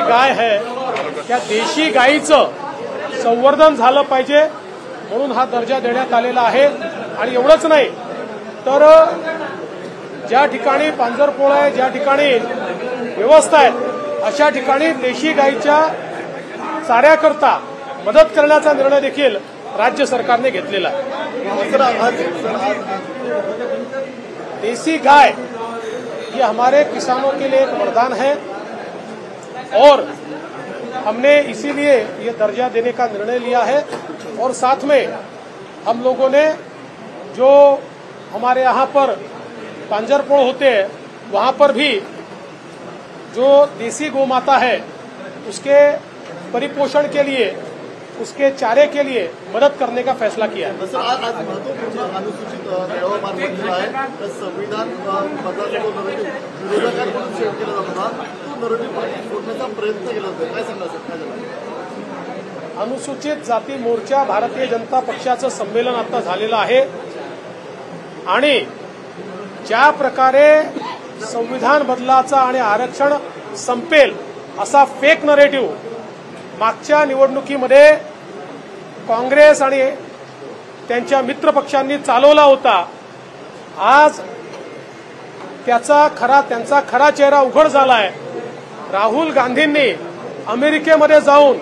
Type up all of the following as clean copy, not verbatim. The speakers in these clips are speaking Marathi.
गाय आहे त्या देशी गायीचं संवर्धन झालं पाहिजे म्हणून हा दर्जा देण्यात आलेला आहे। आणि एवढंच नाही तर ज्या ठिकाणी पांजरपोळ आहे, ज्या ठिकाणी व्यवस्था आहे, अशा ठिकाणी देशी गायीच्या चाऱ्याकरता मदत करण्याचा निर्णय देखील राज्य सरकारने घेतलेला आहे। देसी गाय ये हमारे किसानों के लिए एक वरदान है और हमने इसीलिए ये दर्जा देने का निर्णय लिया है। और साथ में हम लोगों ने जो हमारे यहाँ पर पांजरपोळ होते हैं वहाँ पर भी जो देसी गौ माता है उसके परिपोषण के लिए, उसके चारे के लिए मदद करने का फैसला किया है। सर, आज महत्वपूर्ण अनुसूचित मेळावा पार पडलेला आहे। तर संविधान बदलाचा जो नरेटिव्ह विरोधकांकडून सेट केला जात होता तो नरेटिव्ह फोडण्याचा प्रयत्न केला जातो, काय सांगणार सर, काय झालं? अनुसूचित जाती मोर्चा भारतीय जनता पक्षाचं संमेलन आता झालेलं आहे आणि ज्या प्रकारे संविधान बदलाचा आणि आरक्षण संपेल असा फेक नरेटिव्ह मागच्या निवडणुकीमध्ये काँग्रेस आणि त्यांच्या मित्रपक्षांनी चालवला होता, आज त्यांचा खरा चेहरा उघड झाला आहे। राहुल गांधींनी अमेरिकेमध्ये जाऊन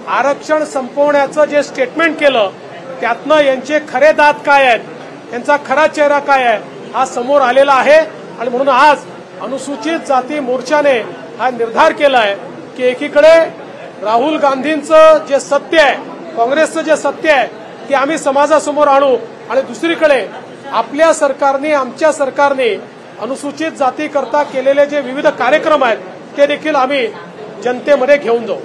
आरक्षण संपवण्याचं जे स्टेटमेंट केलं त्यातनं यांचे खरे दात काय आहेत, त्यांचा खरा चेहरा काय आहे हा समोर आलेला आहे। आणि म्हणून आज अनुसूचित जाती मोर्चाने हा निर्धार केला आहे की एकीकडे राहुल गांधींचं जे सत्य आहे, काँग्रेसचं जे सत्य आहे ते आम्ही समाजासमोर आणू आणि दुसरीकडे आपल्या सरकारने, आमच्या सरकारने अनुसूचित जातीकरता केलेले जे विविध कार्यक्रम आहेत ते देखील आम्ही जनतेमध्ये घेऊन जाऊ।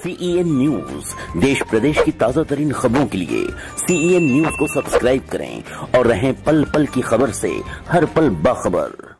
CEN न्यूज, देश प्रदेश की ताजा तरीन खबरों के लिए CEN न्यूज को सब्सक्राइब करें और रहें पल पल की खबर से हर पल बाखबर।